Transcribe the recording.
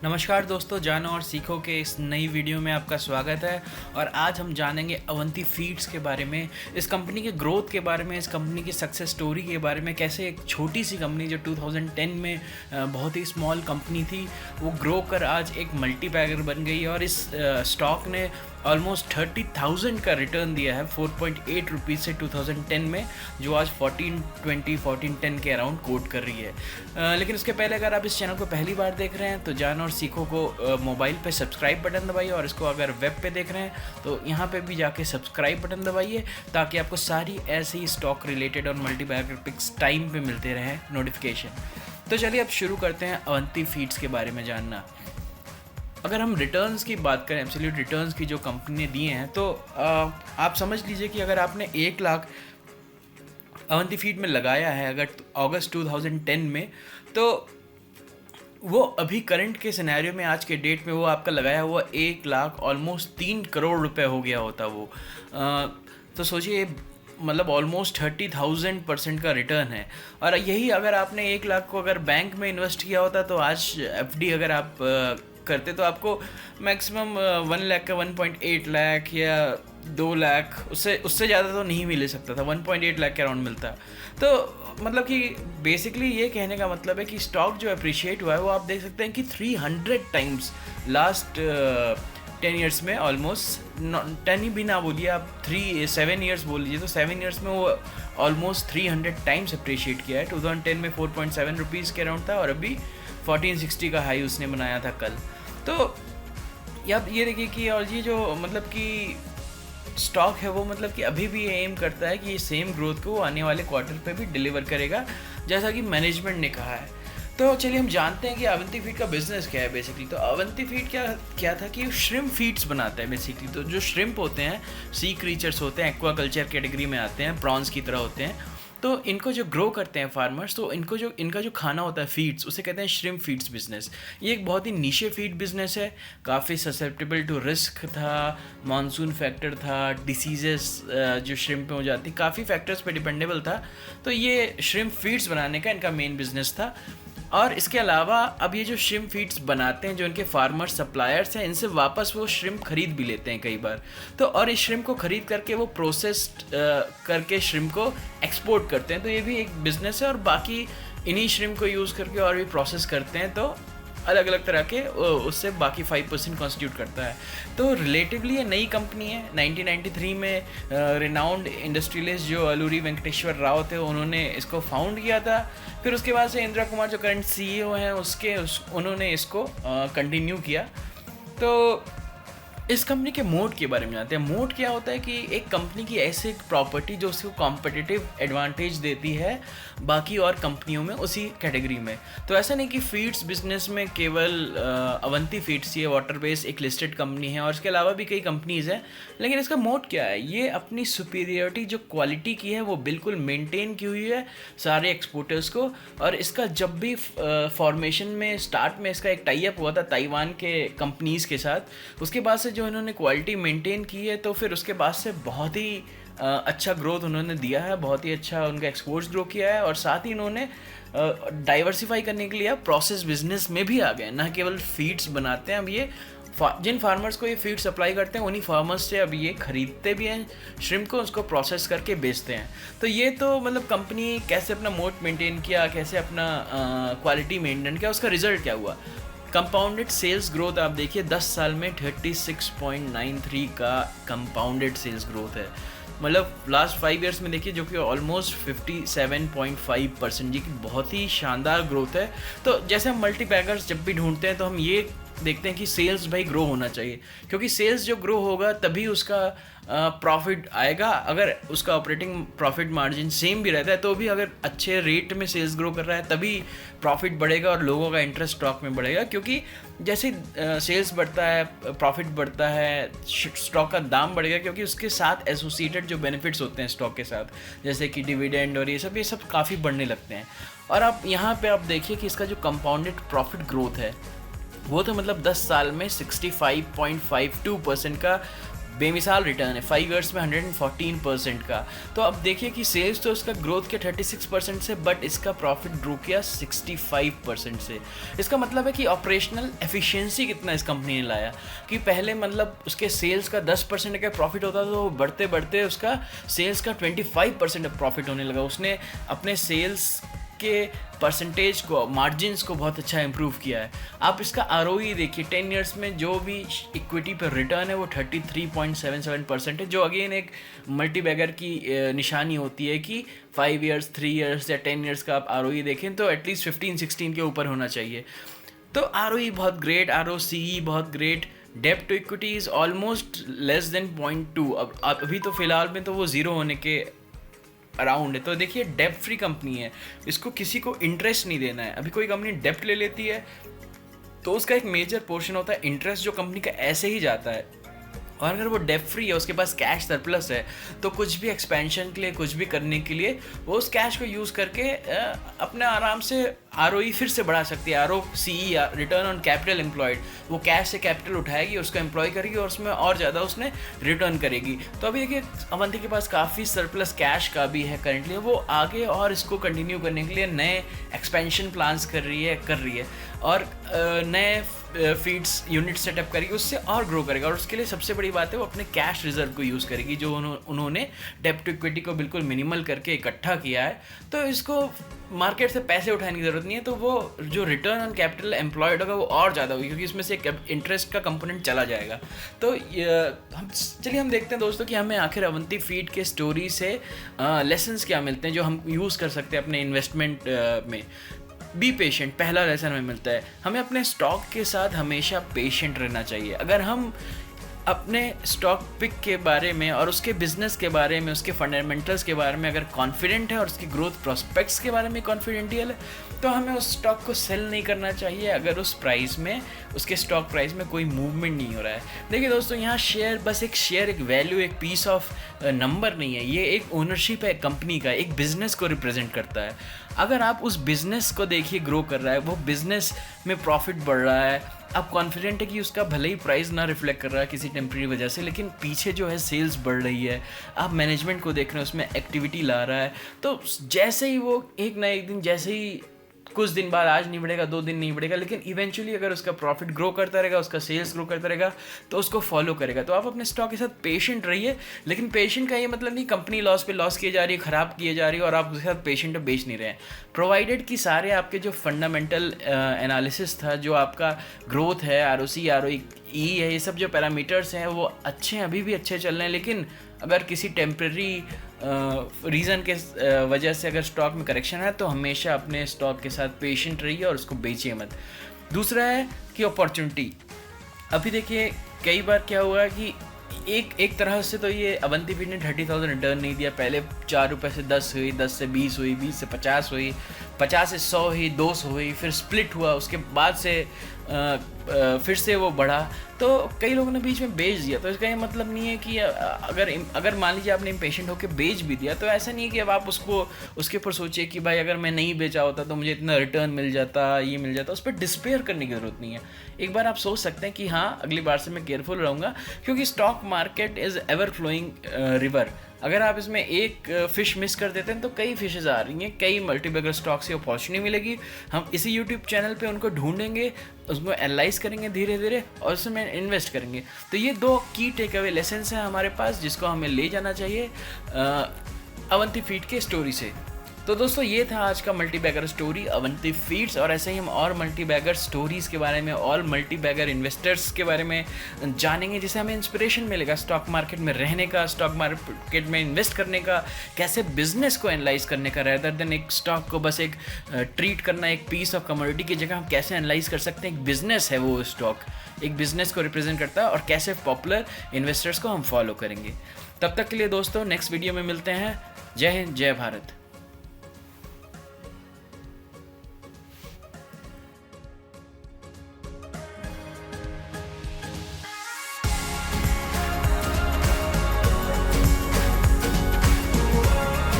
नमस्कार दोस्तों, जानो और सीखो के इस नई वीडियो में आपका स्वागत है। और आज हम जानेंगे अवंती फीड्स के बारे में, इस कंपनी के ग्रोथ के बारे में, इस कंपनी की सक्सेस स्टोरी के बारे में। कैसे एक छोटी सी कंपनी जो 2010 में बहुत ही स्मॉल कंपनी थी, वो ग्रो कर आज एक मल्टीपैगर बन गई और इस स्टॉक ने ऑलमोस्ट 30,000 का रिटर्न दिया है 4.8 रुपीज़ से 2010 में, जो आज 1410 के अराउंड कोट कर रही है। लेकिन उसके पहले अगर आप इस चैनल को पहली बार देख रहे हैं तो जानो और सीखो को मोबाइल पे सब्सक्राइब बटन दबाइए, और इसको अगर वेब पे देख रहे हैं तो यहाँ पे भी जाके सब्सक्राइब बटन दबाइए, ताकि आपको सारी ऐसी स्टॉक रिलेटेड और मल्टीबैगर पिक्स टाइम पे मिलते रहें नोटिफिकेशन। तो चलिए अब शुरू करते हैं अवंती फीड्स के बारे में जानना। अगर हम रिटर्न्स की बात करें, एब्सोल्यूट रिटर्न्स की जो कंपनी ने दिए हैं, तो आप समझ लीजिए कि अगर आपने 1 लाख अवंती फीड में लगाया है अगर अगस्त 2010 में, तो वो अभी करंट के सिनेरियो में आज के डेट में वो आपका लगाया हुआ 1 लाख ऑलमोस्ट 3 करोड़ रुपए हो गया होता वो। तो सोचिए, मतलब ऑलमोस्ट 30,000% का रिटर्न है। और यही अगर आपने 1 लाख को अगर बैंक में इन्वेस्ट किया होता तो आज एफडी अगर आप करते तो आपको मैक्सिमम 1 लाख का 1.8 लाख या 2 लाख, उससे ज़्यादा तो नहीं मिल सकता था, 1.8 लाख के अराउंड मिलता। तो मतलब कि बेसिकली ये कहने का मतलब है कि स्टॉक जो अप्रिशिएट हुआ है वो आप देख सकते हैं कि 300 टाइम्स लास्ट 10 ईयर्स में, ऑलमोस्ट 10 ही भी ना बोलिए आप, 7 ईयर्स बोल लीजिए, तो 7 ईयर्स में वो ऑलमोस्ट 300 टाइम्स अप्रिशिएट किया है। 2010 में 4.7 रुपीज़ के अराउंड था और अभी 1460 का हाई उसने बनाया था कल। तो अब ये देखिए कि और ये जो मतलब कि स्टॉक है वो मतलब कि अभी भी एम करता है कि ये सेम ग्रोथ को आने वाले क्वार्टर पे भी डिलीवर करेगा, जैसा कि मैनेजमेंट ने कहा है। तो चलिए हम जानते हैं कि अवंती फीड का बिजनेस क्या है बेसिकली। तो अवंती फीड क्या था कि श्रिम्प फीड्स बनाता है बेसिकली। तो जो श्रिम्प होते हैं, सी क्रीचर्स होते हैं, एक्वाकल्चर कैटेगरी में आते हैं, प्रॉन्स की तरह होते हैं। तो इनको जो ग्रो करते हैं फार्मर्स, तो इनका जो खाना होता है फीड्स, उसे कहते हैं श्रिम्प फीड्स बिजनेस। ये एक बहुत ही नीशे फीड बिजनेस है, काफ़ी ससेप्टेबल टू रिस्क था, मानसून फैक्टर था, डिसीजेस जो श्रिम्प में हो जाती, काफ़ी फैक्टर्स पे डिपेंडेबल था। तो ये श्रिम्प फीड्स बनाने का इनका मेन बिजनेस था। और इसके अलावा अब ये जो श्रिम्प फीड्स बनाते हैं, जो इनके फार्मर सप्लायर्स हैं, इनसे वापस वो श्रिम्प खरीद भी लेते हैं कई बार। तो और इस श्रिम्प को खरीद करके वो प्रोसेस्ड करके श्रिम्प को एक्सपोर्ट करते हैं। तो ये भी एक बिजनेस है। और बाकी इन्हीं श्रिम्प को यूज़ करके और भी प्रोसेस करते हैं, तो अलग अलग तरह के उससे बाकी 5% कॉन्स्टिट्यूट करता है। तो रिलेटिवली ये नई कंपनी है। 1993 में रिनाउंड इंडस्ट्रियलिस्ट जो अलूरी वेंकटेश्वर राव थे, उन्होंने इसको फाउंड किया था। फिर उसके बाद से इंदिरा कुमार जो करंट सीईओ हैं उन्होंने इसको कंटिन्यू किया। तो इस कंपनी के मोड के बारे में जानते हैं। मोड क्या होता है कि एक कंपनी की ऐसी प्रॉपर्टी जो उसको कॉम्पिटिटिव एडवांटेज देती है बाकी और कंपनियों में उसी कैटेगरी में। तो ऐसा नहीं कि फीड्स बिजनेस में केवल अवंती फीड्स, ये वाटर बेस एक लिस्टेड कंपनी है और इसके अलावा भी कई कंपनीज हैं। लेकिन इसका मोड क्या है, ये अपनी सुपीरियरिटी जो क्वालिटी की है वो बिल्कुल मेंटेन की हुई है सारे एक्सपोर्टर्स को। और इसका जब भी फॉर्मेशन में स्टार्ट में इसका एक टाई अप हुआ था ताइवान के कंपनीज़ के साथ, उसके बाद से जो इन्होंने क्वालिटी मेंटेन की है, तो फिर उसके बाद से बहुत ही अच्छा ग्रोथ उन्होंने दिया है, बहुत ही अच्छा उनका एक्सपोर्ट्स ग्रो किया है। और साथ ही इन्होंने डाइवर्सिफाई करने के लिए अब प्रोसेस बिजनेस में भी आ गए, ना केवल फीड्स बनाते हैं। अब ये जिन फार्मर्स को ये फीड सप्लाई करते हैं उन्हीं फार्मर्स से अब ये खरीदते भी हैं श्रिम्प को, उसको प्रोसेस करके बेचते हैं। तो ये तो मतलब कंपनी कैसे अपना मोड मेंटेन किया, कैसे अपना क्वालिटी मेंटेन किया, उसका रिजल्ट क्या हुआ। कंपाउंडेड सेल्स ग्रोथ आप देखिए 10 साल में 36.93 का कंपाउंडेड सेल्स ग्रोथ है। मतलब लास्ट 5 ईयर्स में देखिए, जो कि ऑलमोस्ट 57.5%, जी की बहुत ही शानदार ग्रोथ है। तो जैसे हम मल्टीपैकर्स जब भी ढूंढते हैं तो हम ये देखते हैं कि सेल्स भाई ग्रो होना चाहिए, क्योंकि सेल्स जो ग्रो होगा तभी उसका प्रॉफिट आएगा। अगर उसका ऑपरेटिंग प्रॉफिट मार्जिन सेम भी रहता है तो भी अगर अच्छे रेट में सेल्स ग्रो कर रहा है तभी प्रॉफिट बढ़ेगा और लोगों का इंटरेस्ट स्टॉक में बढ़ेगा। क्योंकि जैसे सेल्स बढ़ता है, प्रॉफिट बढ़ता है, स्टॉक का दाम बढ़ेगा, क्योंकि उसके साथ एसोसिएटेड जो बेनिफिट्स होते हैं स्टॉक के साथ, जैसे कि डिविडेंड और ये सब काफ़ी बढ़ने लगते हैं। और आप यहाँ पे आप देखिए कि इसका जो कंपाउंडेड प्रॉफिट ग्रोथ है वो तो मतलब 10 साल में 65.52% का बेमिसाल रिटर्न है 5 ईयर्स में 114% का। तो अब देखिए कि सेल्स तो इसका ग्रोथ किया 36% से, बट इसका प्रॉफिट ग्रो किया 65% से। इसका मतलब है कि ऑपरेशनल एफिशिएंसी कितना इस कंपनी ने लाया, कि पहले मतलब उसके सेल्स का 10% का प्रॉफिट होता था, तो बढ़ते बढ़ते उसका सेल्स का 25% प्रॉफिट होने लगा। उसने अपने सेल्स के परसेंटेज को, मार्जिन्स को बहुत अच्छा इंप्रूव किया है। आप इसका ROE देखिए, 10 ईयर्स में जो भी इक्विटी पर रिटर्न है वो 33.77% है, जो अगेन एक मल्टीबैगर की निशानी होती है कि 5 ईयर्स, 3 ईयर्स या 10 ईयर्स का आप ROE देखें तो एटलीस्ट 15-16 के ऊपर होना चाहिए। तो ROE बहुत ग्रेट, ROCE बहुत ग्रेट, डेब्ट to equity is almost less than 0.2। अब अभी तो फ़िलहाल में तो वो ज़ीरो होने के अराउंड है। तो देखिए डेब्ट फ्री कंपनी है, इसको किसी को इंटरेस्ट नहीं देना है। अभी कोई कंपनी डेब्ट ले लेती है तो उसका एक मेजर पोर्शन होता है इंटरेस्ट, जो कंपनी का ऐसे ही जाता है। और अगर वो डेब्ट फ्री है, उसके पास कैश सरप्लस है, तो कुछ भी एक्सपेंशन के लिए, कुछ भी करने के लिए वो उस कैश को यूज़ करके अपने आराम से ROE फिर से बढ़ा सकती है। ROCE, return on capital employed, वो कैश से कैपिटल उठाएगी, उसको एम्प्लॉय करेगी और उसमें और ज़्यादा उसने रिटर्न करेगी। तो अभी देखिए अवंती के पास काफ़ी सरप्लस कैश का भी है करंटली, वो आगे और इसको कंटिन्यू करने के लिए नए एक्सपेंशन प्लान्स कर रही है और नए फीड्स यूनिट सेटअप करेगी, उससे और ग्रो करेगा। और उसके लिए सबसे बड़ी बात है वो अपने कैश रिजर्व को यूज़ करेगी, जो उन्होंने डेब्ट टू इक्विटी को बिल्कुल मिनिमल करके इकट्ठा किया है। तो इसको मार्केट से पैसे उठाने की ज़रूरत नहीं है, तो वो जो रिटर्न ऑन कैपिटल एम्प्लॉयड होगा वो और ज़्यादा होगी, क्योंकि इसमें से इंटरेस्ट का कंपोनेंट चला जाएगा। तो चलिए हम देखते हैं दोस्तों कि हमें आखिर अवंती फीड के स्टोरी से लेसन्स क्या मिलते हैं जो हम यूज़ कर सकते हैं अपने इन्वेस्टमेंट में। बी पेशेंट, पहला लेसन हमें मिलता है, हमें अपने स्टॉक के साथ हमेशा पेशेंट रहना चाहिए। अगर हम अपने स्टॉक पिक के बारे में और उसके बिजनेस के बारे में, उसके फंडामेंटल्स के बारे में अगर कॉन्फिडेंट है और उसकी ग्रोथ प्रोस्पेक्ट्स के बारे में कॉन्फिडेंटियल है, तो हमें उस स्टॉक को सेल नहीं करना चाहिए अगर उस प्राइस में, उसके स्टॉक प्राइस में कोई मूवमेंट नहीं हो रहा है। देखिए दोस्तों, यहाँ शेयर बस एक शेयर, एक वैल्यू, एक पीस ऑफ नंबर नहीं है, ये एक ओनरशिप है कंपनी का, एक बिजनेस को रिप्रेजेंट करता है। अगर आप उस बिजनेस को देखिए ग्रो कर रहा है, वो बिजनेस में प्रॉफिट बढ़ रहा है, आप कॉन्फिडेंट है कि उसका भले ही प्राइस ना रिफ्लेक्ट कर रहा है किसी टेम्प्रेरी वजह से, लेकिन पीछे जो है सेल्स बढ़ रही है, आप मैनेजमेंट को देख रहे हैं उसमें एक्टिविटी ला रहा है, तो जैसे ही वो एक ना एक दिन, जैसे ही कुछ दिन बाद, आज नहीं बढ़ेगा, 2 दिन नहीं बढ़ेगा, लेकिन इवेंचुअली अगर उसका प्रॉफिट ग्रो करता रहेगा, उसका सेल्स ग्रो करता रहेगा, तो उसको फॉलो करेगा। तो आप अपने स्टॉक के साथ पेशेंट रहिए, लेकिन पेशेंट का ये मतलब नहीं कंपनी लॉस पे लॉस किए जा रही है, ख़राब किए जा रही है और आप उसके साथ पेशेंट बेच नहीं रहे हैं। प्रोवाइडेड कि सारे आपके जो फंडामेंटल एनालिसिस था, जो आपका ग्रोथ है, ROC, ROE है, ये सब जो पैरामीटर्स हैं वो अच्छे हैं, अभी भी अच्छे चल रहे हैं, लेकिन अगर किसी टेम्प्रेरी रीज़न के वजह से अगर स्टॉक में करेक्शन है, तो हमेशा अपने स्टॉक के साथ पेशेंट रहिए और उसको बेचिए मत। दूसरा है कि अपॉर्चुनिटी। अभी देखिए कई बार क्या हुआ कि एक तरह से तो ये अवंती फीड ने 30,000 रिटर्न नहीं दिया। पहले 4 रुपये से 10 हुई, 10 से 20 हुई, 20 से 50 हुई, 50 से 100 हुई, 200 हुई, फिर स्प्लिट हुआ, उसके बाद से फिर से वो बढ़ा, तो कई लोगों ने बीच में बेच दिया। तो इसका ये मतलब नहीं है कि अगर मान लीजिए आपने इम्पेशेंट होकर बेच भी दिया, तो ऐसा नहीं है कि अब आप उसके ऊपर सोचिए कि भाई अगर मैं नहीं बेचा होता तो मुझे इतना रिटर्न मिल जाता, ये मिल जाता। उस पर डिस्पेयर करने की ज़रूरत नहीं है। एक बार आप सोच सकते हैं कि हाँ, अगली बार से मैं केयरफुल रहूँगा, क्योंकि stock market is ever flowing river. अगर आप इसमें एक फ़िश मिस कर देते हैं तो कई फिशेज़ आ रही हैं, कई मल्टीबैगर स्टॉक से अपॉर्चुनिटी मिलेगी। हम इसी यूट्यूब चैनल पे उनको ढूंढेंगे, उसको एनालाइज करेंगे धीरे धीरे और उसमें इन्वेस्ट करेंगे। तो ये 2 की टेक अवे लेसन्स हैं हमारे पास, जिसको हमें ले जाना चाहिए अवंती फीड के स्टोरी से। तो दोस्तों, ये था आज का मल्टीबैगर स्टोरी अवंती फीड्स, और ऐसे ही हम और मल्टीबैगर स्टोरीज़ के बारे में और मल्टीबैगर इन्वेस्टर्स के बारे में जानेंगे, जिससे हमें इंस्पिरेशन मिलेगा स्टॉक मार्केट में रहने का, स्टॉक मार्केट में इन्वेस्ट करने का, कैसे बिजनेस को एनालाइज करने का, रेदर देन एक स्टॉक को बस एक ट्रीट करना एक पीस ऑफ कमोडिटी की जगह हम कैसे एनालाइज कर सकते हैं एक बिजनेस है, वो स्टॉक एक बिजनेस को रिप्रेजेंट करता है, और कैसे पॉपुलर इन्वेस्टर्स को हम फॉलो करेंगे। तब तक के लिए दोस्तों, नेक्स्ट वीडियो में मिलते हैं। जय हिंद, जय भारत।